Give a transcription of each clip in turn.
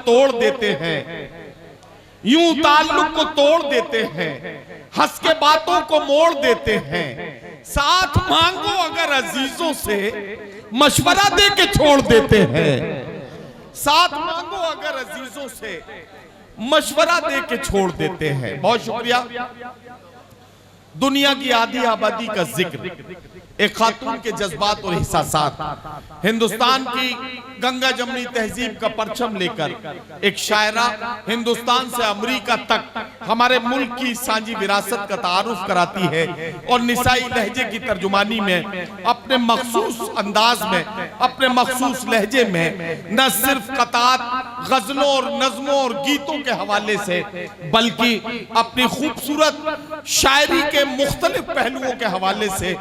तोड़ देते हैं, यूं ताल्लुक को तोड़ देते हैं, हंस के बातों को मोड़ देते हैं। साथ मांगो अगर अजीजों से, मशवरा दे के छोड़ देते हैं। साथ मांगो अगर अजीजों से, मशवरा दे के छोड़ देते हैं। बहुत शुक्रिया। दुनिया की आधी आबादी का जिक्र, एक खातून के जज्बात और एहसासात, हिंदुस्तान की गंगा जमनी तहजीब का परचम लेकर एक शायरा हिंदुस्तान से अमेरिका तक हमारे मुल्क की सांझी विरासत का तारुफ कराती है और निसाई लहजे की तर्जुमानी में अपने मखसूस अंदाज में, अपने मखसूस लहजे में न सिर्फ कतात गजलों और नज़मों और गीतों के हवाले से, बल्कि अपनी खूबसूरत शायरी के मुख्तलिफ पहलुओं के हवाले से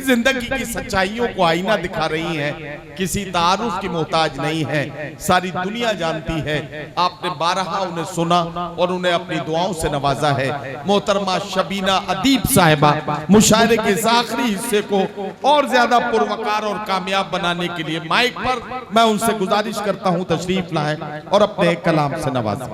जिंदगी की सच्चाइयों को आईना दिखा रही हैं। किसी तारुफ की मोहताज नहीं है, सारी दुनिया जानती है। आपने बारहा उन्हें सुना और उन्हें अपनी दुआओं से नवाजा है। मोहतरमा शबीना अदीब साहिबा, मुशायरे के इस आखिरी हिस्से को और ज्यादा पुरवकार और कामयाब बनाने के लिए माइक पर मैं उनसे गुजारिश करता हूं तशरीफ लाएं और अपने कलाम से नवाजें।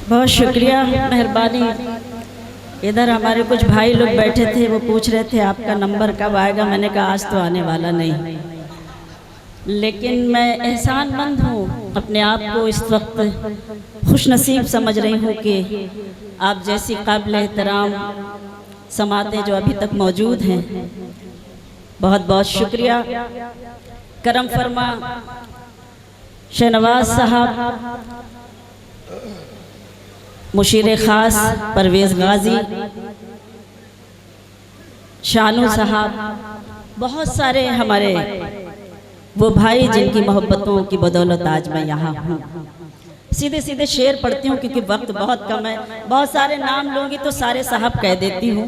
बहुत शुक्रिया, मेहरबानी। इधर हमारे कुछ भाई लोग बैठे थे, वो पूछ रहे थे आपका नंबर कब आएगा। मैंने कहा आज तो आने वाला नहीं, लेकिन मैं एहसानमंद हूँ, अपने आप को इस वक्त खुशनसीब समझ रही हूँ कि आप जैसी काबिल एहतराम समातें जो अभी तक मौजूद हैं। बहुत बहुत शुक्रिया। करम फरमा शहनवाज साहब, मुशीर ख़ास परवेज़ गाजी, शानू साहब, बहुत सारे हमारे वो भाई जिनकी मोहब्बतों की बदौलत आज मैं यहाँ हूँ। सीधे सीधे शेर पढ़ती हूँ क्योंकि वक्त बहुत कम है। बहुत सारे नाम लूँगी तो सारे साहब कह देती हूँ,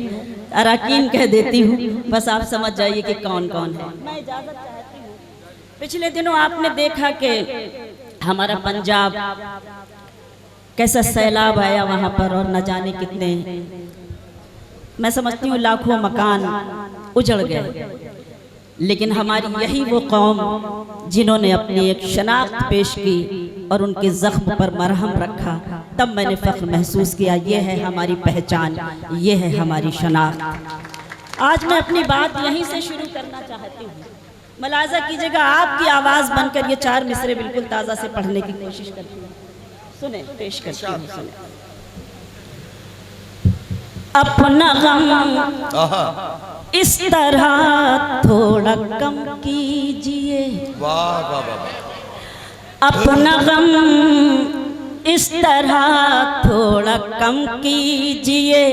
अराकीन कह देती हूँ, बस आप समझ जाइए कि कौन कौन है। मैं इजाज़त चाहती हूँ। पिछले दिनों आपने देखा कि हमारा पंजाब कैसा सैलाब आया वहाँ पर, और न जाने कितने, मैं समझती हूँ लाखों मकान उजड़ गए। लेकिन हमारी यही वो कौम जिन्होंने अपनी एक शनाख्त पेश की और उनके ज़ख्म पर मरहम रखा, तब मैंने फ़ख्र महसूस किया ये है हमारी पहचान, ये है हमारी शनाख्त। आज मैं अपनी बात यहीं से शुरू करना चाहती हूँ। मुलाज़ा कीजिएगा, आपकी आवाज़ बनकर ये 4 मिसरे बिल्कुल ताज़ा से पढ़ने की कोशिश करती हूँ। सुने, पेश करती हूँ, सुने। अपना गम इस तरह थोड़ा कम कीजिए, वाह वाह वाह। अपना गम इस तरह थोड़ा कम कीजिए,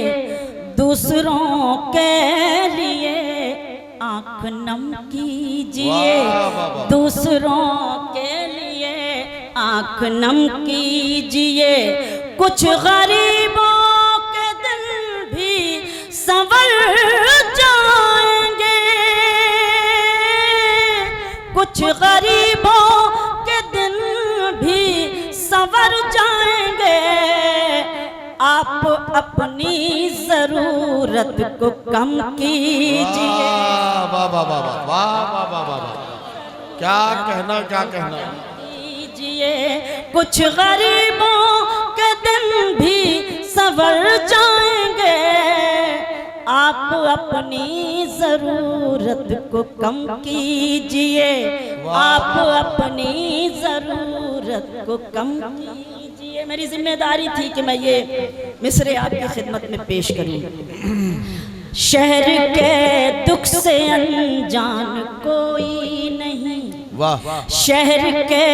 दूसरों के लिए आँख नम कीजिए, दूसरों के लिए आँख नम कीजिए। कुछ गरीबों के दिल भी संवर जाएंगे, कुछ गरीबों के दिल भी संवर जाएंगे। आप अपनी जरूरत को कम कीजिए। वाह वाह वाह वाह वाह वाह वाह, क्या कहना, क्या कहना। कुछ गरीबों के दिन भी संवर जाएंगे। आप अपनी जरूरत को कम कीजिए, आप अपनी जरूरत को कम कीजिए। मेरी जिम्मेदारी थी कि मैं ये मिसरे आपकी खिदमत में पेश करूं। शहर के दुख से अनजान कोई नहीं, शहर के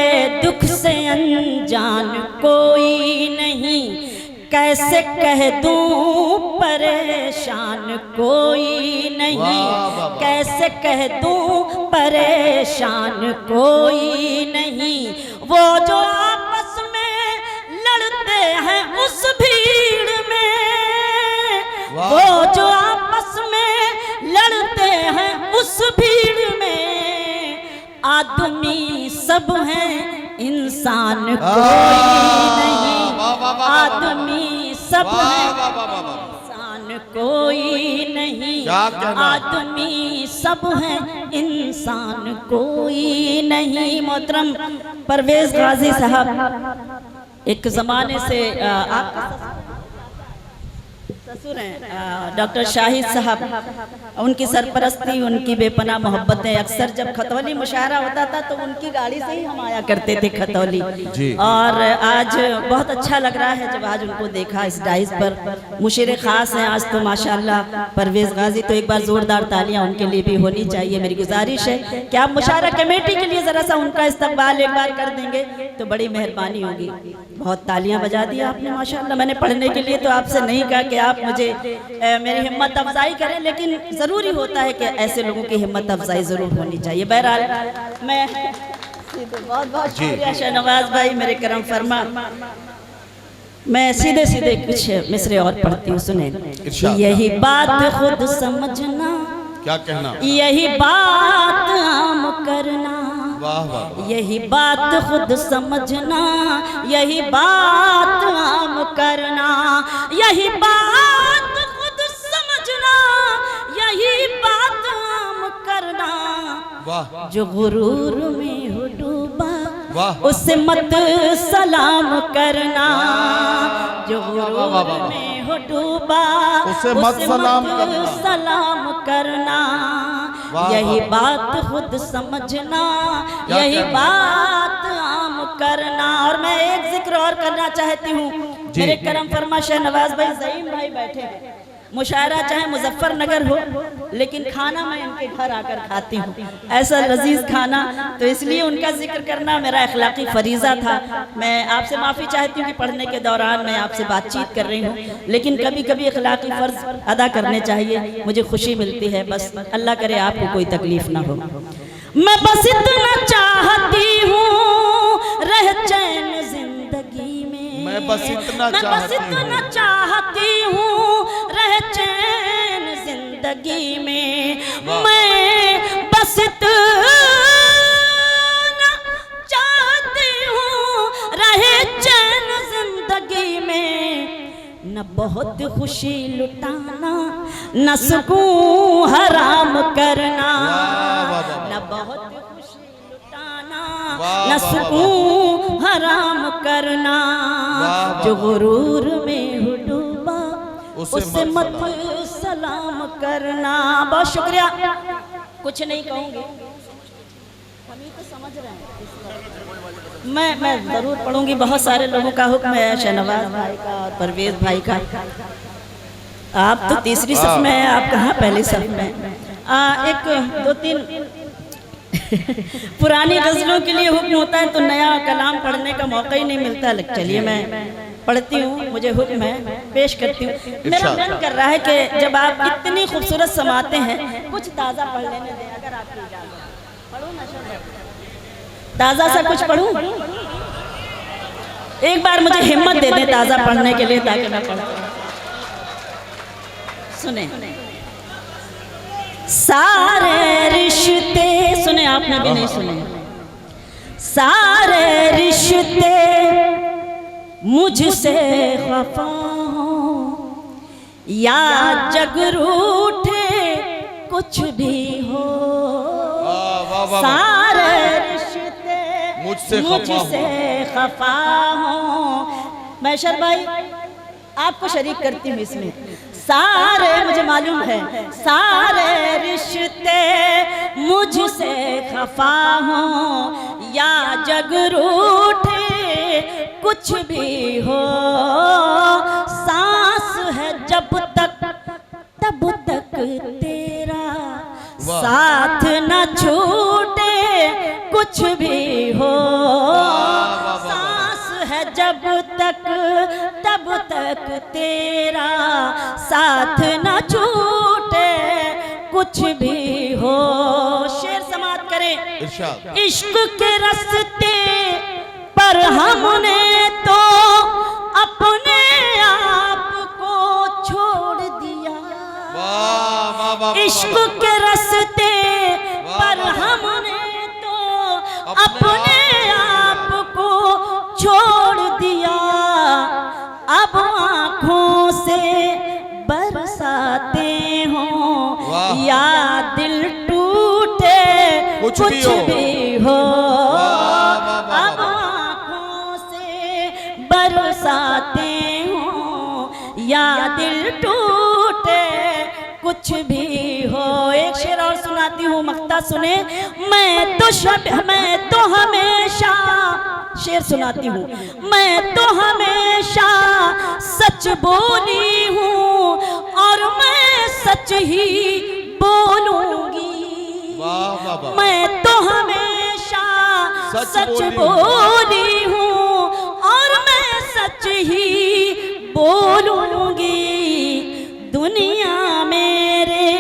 दुख से अनजान कोई नहीं। कैसे कह दूं परेशान कोई नहीं, कैसे कह दूं परेशान कोई नहीं। वो जो आपस में लड़ते हैं उस भीड़ में, वो जो आपस में लड़ते हैं उस भीड़ में। आदमी सब हैं, इंसान कोई नहीं, आदमी सब वाह हैं, वाह वाह वाह वाह। इंसान कोई नहीं, क्या कहना? आदमी सब हैं, इंसान कोई नहीं। मोहतरम परवेज गाजी साहब एक जमाने से आप ससुर हैं डॉक्टर शाहिद साहब, उनकी सरपरस्ती, उनकी बेपनाह मोहब्बतें। अक्सर जब खतौली मुशायरा होता था तो उनकी गाड़ी से ही हम आया करते थे खतौली। और आज बहुत अच्छा लग रहा है जब आज उनको देखा इस डाइस पर। मुशीर खास हैं आज तो माशाअल्लाह परवेज गाजी, तो एक बार जोरदार तालियां उनके लिए भी होनी चाहिए। मेरी गुजारिश है कि आप मुशायरा कमेटी के लिए जरा सा उनका इस्तकबाल एक बार कर देंगे तो बड़ी मेहरबानी होगी। बहुत तालियां बजा दी आपने माशाअल्लाह। मैंने पढ़ने के लिए तो आपसे नहीं कहा कि आप मुझे मेरी हिम्मत अफजाई करें, लेकिन ज़रूरी होता है कि ऐसे लोगों की हिम्मत अफजाई ज़रूर होनी चाहिए। बहरहाल मैं बहुत बहुत शुक्रिया शहनवाज भाई, मेरे करम फरमा। मैं सीधे सीधे कुछ मिसरे और पढ़ती हूँ, सुने। यही बात खुद समझना, क्या कहना? यही बात आम करना, वाह वाह। यही बात खुद समझना, यही बात आम करना, यही बात खुद समझना, यही बात आम करना। वाह। जो गुरूर में हो डूबा वाह। उसे मत सलाम करना, जो गुरूर में हो डूबा उसे मत सलाम करना। यही बात खुद समझना, यही बात आम करना। और मैं एक जिक्र और करना चाहती हूँ, मेरे करम फरमा शहनवाज भाई, ज़हीम भाई बैठे हैं। मुशायरा चाहे मुजफ्फरनगर हो, लेकिन खाना मैं इनके घर आकर खाती हूँ, ऐसा लजीज खाना। तो इसलिए उनका जिक्र करना मेरा अखलाकी फरीज़ा था। मैं आपसे माफ़ी चाहती हूँ कि पढ़ने के दौरान मैं आपसे बातचीत कर रही हूँ, लेकिन कभी कभी अखलाकी फ़र्ज अदा करने चाहिए, मुझे खुशी मिलती है। बस अल्लाह करे आपको कोई तकलीफ़ ना हो। मैं बस इतना चाहती हूँ रह चैन जिंदगी में, मैं बस इतना चाहती हूँ रह चैन जिंदगी में। मैं बस इतना चाहती हूँ रहे चैन जिंदगी में। न बहुत खुशी लुटाना, न सुकून हराम करना, न बहुत खुशी लुटाना, न सुकून हराम करना। जो गुरूर में हो डूबा उसे मत सलाम करना। बहुत शुक्रिया, कुछ नहीं कहूँगी, हम ही तो समझ रहे हैं। मैं जरूर पढ़ूंगी। बहुत सारे लोगों का हुक्म है, शहनवाज भाई का और परवेज भाई का। आप तो तीसरी सफ में हैं, आप कहाँ पहली सफ में? एक दो तीन पुरानी गजलों के लिए हुक्म होता है तो नया कलाम पढ़ने का मौका ही नहीं मिलता। चलिए मैं पढ़ती हूँ, मुझे हुक्म है, पेश करती हूँ। मेरा मन कर रहा है कि जब आप इतनी खूबसूरत समाते हैं, कुछ ताज़ा पढ़ लेने दें अगर आपकी इजाज़त। पढ़ूँ ना, ताज़ा सा कुछ पढ़ूँ? एक बार मुझे हिम्मत दे दें ताज़ा पढ़ने के लिए, ताकि मैं पढ़ूँ। सुने। सारे रिश्ते, सुने आपने भी नहीं सुने। सारे रिश्ते मुझसे खफा हो या जग रूठे कुछ भी हो, सारे रिश्ते मुझसे खफा हो। मैशर भाई आपको शरीक करती हूँ इसमें। सारे, मुझे मालूम है, सारे रिश्ते मुझसे खफा हो या जग रूठे कुछ भी हो, सांस है जब तक तब तक तेरा साथ न छूटे कुछ भी हो, सांस है जब तक तब तक तेरा साथ न छूटे कुछ भी हो। शेर समाप्त करें। इश्क के रास्ते पर हमने तो अपने आप को छोड़ दिया, इश्क के रास्ते पर हमने तो अपने आप को छोड़ दिया। अब आँखों कुछ भी हो, अब आँखों से बरसाते हो या दिल टूटे कुछ भी हो। एक शेर और सुनाती हूँ, मक्ता सुने। मैं तो हमेशा, शेर सुनाती हूँ, मैं तो हमेशा सच बोली हूँ और मैं सच ही बोलूंगी। मैं तो हमेशा सच बोली हूँ और मैं सच ही बोलूंगी। दुनिया मेरे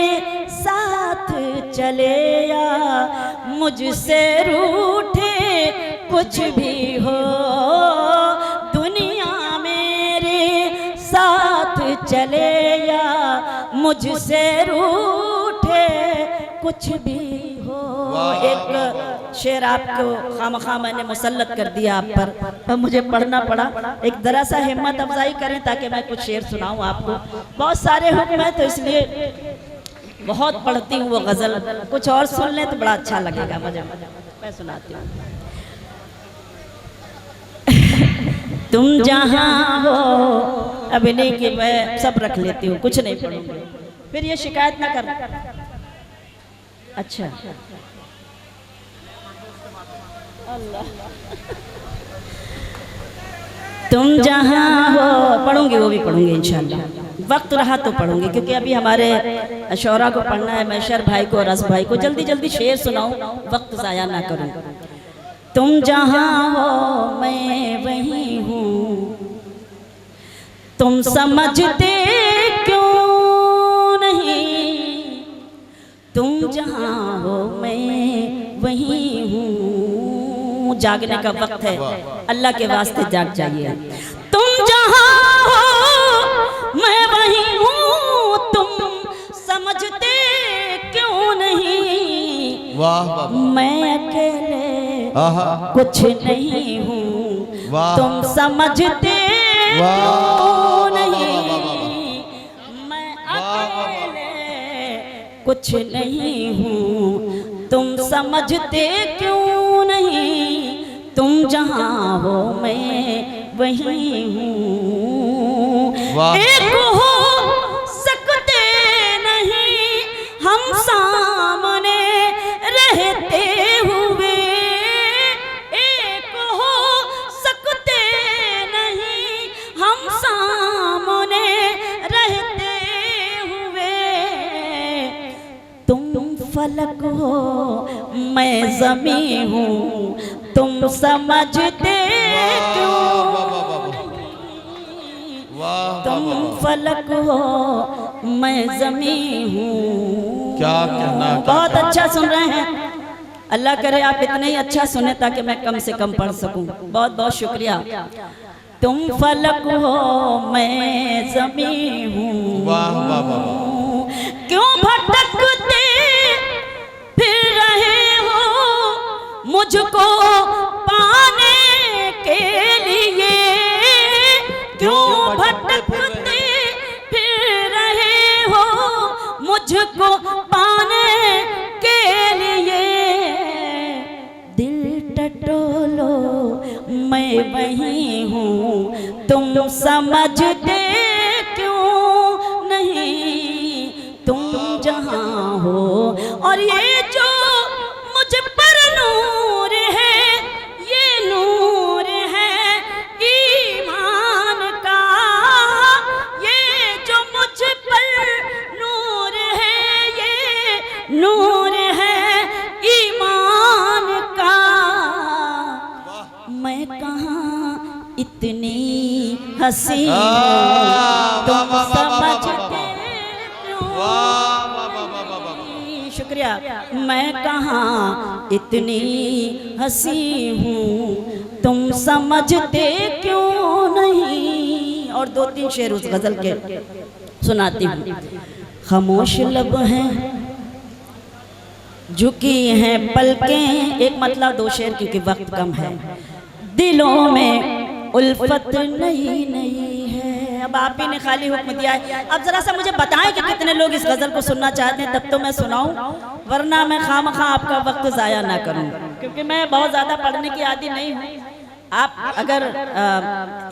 साथ चले या मुझसे रूठे कुछ भी हो, दुनिया मेरे साथ चले या मुझसे रूठे कुछ भी हो। एक शेर आपको खामखा मैंने मुसल्लत कर दिया आप पर मुझे पढ़ना पड़ा। एक जरा सा हिम्मत अफजाई करें ताकि मैं कुछ शेर सुनाऊं आपको। बहुत सारे हुक्म है तो इसलिए बहुत पढ़ती हूँ वो गजल। कुछ और सुन लें तो बड़ा अच्छा लगेगा मुझे। मैं सुनाती हूँ। तुम जहाँ हो, अभी नहीं कि मैं सब रख लेती हूँ, कुछ नहीं पढ़ूंगी फिर ये शिकायत ना कर। अच्छा अल्लाह, तुम जहाँ हो, पढ़ूंगी वो भी पढ़ूंगी इंशाल्लाह। वक्त रहा तो पढ़ूंगी क्योंकि अभी हमारे शौरा को पढ़ना है, मैशर भाई को, रस भाई को। जल्दी जल्दी शेर सुनाऊं, वक्त ज़ाया ना करूं। तुम जहाँ हो मैं वहीं हूँ, तुम समझते क्यों नहीं। तुम जहाँ हो मैं वहीं हूँ। जागने का वक्त है, अल्लाह के वास्ते जाग जाइए। तुम जहाँ हो मैं वहीं हूँ, तुम समझते क्यों नहीं। मैं अकेले कुछ नहीं हूँ, तुम समझते क्यों नहीं। मैं अकेले कुछ नहीं हूँ, तुम समझते क्यों नहीं। तुम जहाँ हो मैं वहीं हूँ। एक हो सकते नहीं हम सामने रहते हुए, एक हो सकते नहीं हम सामने रहते हुए। तुम फलक हो मैं ज़मीं हूँ, तुम समझते क्यों नहीं। तुम फलक हो मैं ज़मीं हूँ। क्या कहना, बहुत अच्छा सुन रहे हैं। अल्लाह करे आप इतना ही अच्छा सुने ताकि मैं कम से कम पढ़ सकूं। बहुत बहुत शुक्रिया। तुम फलक हो मैं ज़मीं हूँ, क्यों भटकते फिर रहे हो मुझको पाने के लिए। क्यों भटकते फिर रहे हो मुझको पाने के लिए। दिल टटोलो मैं वहीं हूँ, तुम समझते क्यों नहीं। तुम जहाँ हो और ये जो मुझ पर नूर है, ये नूर है ईमान का। ये जो मुझ पर नूर है, ये नूर है ईमान का। मैं कहाँ इतनी हंसी तुम समझते शुक्रिया। मैं कहाँ इतनी हंसी हूँ, तुम समझते क्यों नहीं। और दो तीन शेर उस गजल के सुनाती हूँ। खामोश लब हैं झुकी हैं पलकें, एक मतलब दो शेर क्योंकि वक्त कम है। दिलों में उल्फत नई नई है। अब आप ही ने खाली हुक्म दिया है। अब जरा सा मुझे बताएं कि कितने लोग इस गजल को सुनना चाहते हैं, तब तो मैं सुनाऊं, वरना मैं खामखा आपका वक्त जाया ना करूं, क्योंकि मैं बहुत ज्यादा पढ़ने की आदी नहीं हूं। आप अगर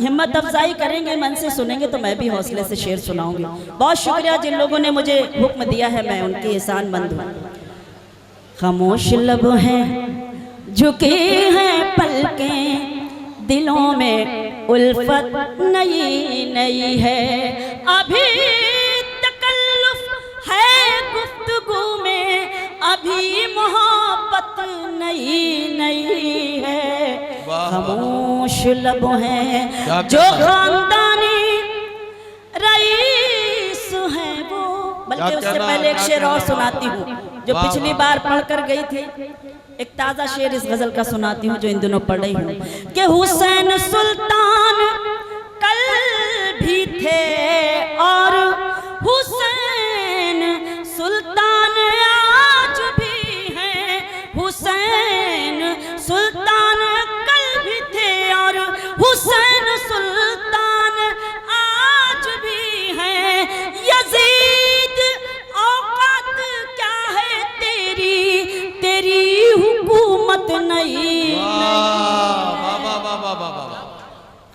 हिम्मत अफजाई करेंगे, मन से सुनेंगे, तो मैं भी हौसले से शेर सुनाऊंगी। बहुत शुक्रिया जिन लोगों ने मुझे हुक्म दिया है, मैं उनकी एहसानमंद हूँ। खामोश लब हैं झुकी हैं पलकें, दिलों में उल्फत नई नई है, अभी तकल्लुफ है गुफ्तगू में, अभी मोहब्बत नई नई है। खामोश लब हैं जो खानदानी रईस है वो, बल्कि उससे पहले एक शेर और सुनाती हूँ जो पिछली बार पढ़कर गई थी। एक ताजा शेर इस गजल का सुनाती हूँ जो इन दिनों पढ़ रही हूँ कि हुसैन सुल्तान कल भी थे और हुसैन सुल्तान आज भी हैं, हुसैन सुल्तान कल भी थे और हुसैन सुल्तान आज भी हैं। यजीद औकात क्या है तेरी, तेरी हुकूमत नहीं।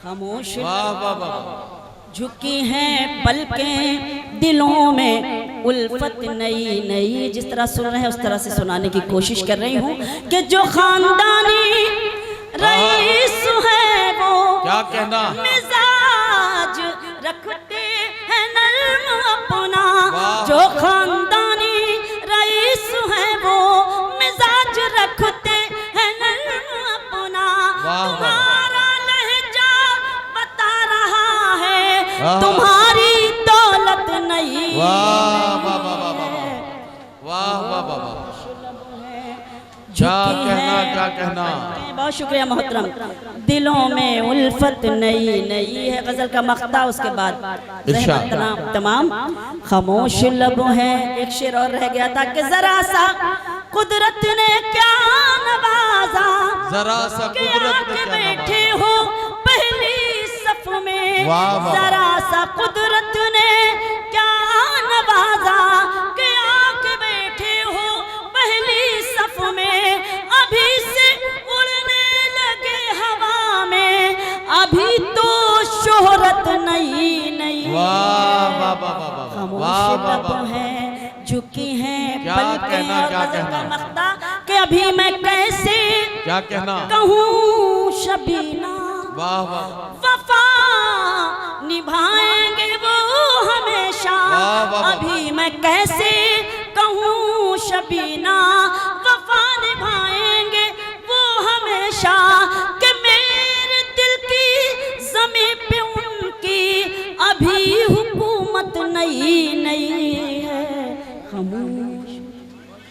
खामोश झुकी हैं पलकें, दिलों में उल्फत नई नई। जिस तरह सुन रहे हैं उस तरह से सुनाने की कोशिश कर रही हूँ कि जो खानदानी रईस है वो क्या कहना, मिजाज रखते हैं नर्म अपना, जो खानदानी रईस है वो मिजाज रखते हैं नर्म अपना। तुम्हारा लहजा बता रहा है तुम्हारी दौलत नहीं। क्या कहना। बहुत शुक्रिया मोहतरम। दिलों में उल्फत नई नई है गजल का मक्ता। उसके बाद तमाम खामोश लब है। एक शेर और रह गया था कि जरा सा कुदरत ने क्या नवाजा, जरा सा कुदरत के बैठे हो पहली सफ में, जरा सा कुदरत ने क्या नवाजा कि आके बैठे हो पहली सफ में, अभी से उड़ने लगे हवा में, अभी तो शोहरत नई नई। खामोश लब है झुकी हैं पलकें और गजल का मक्ता कि अभी मैं कैसे क्या कहना कहूँ शबीना, वफा निभाएंगे वो हमेशा। अभी मैं कैसे कहूँ शबीना, वफा निभाएंगे वो हमेशा, कि मेरे दिल की ज़मीं पे उनकी अभी हुकूमत नई नई है। खामोश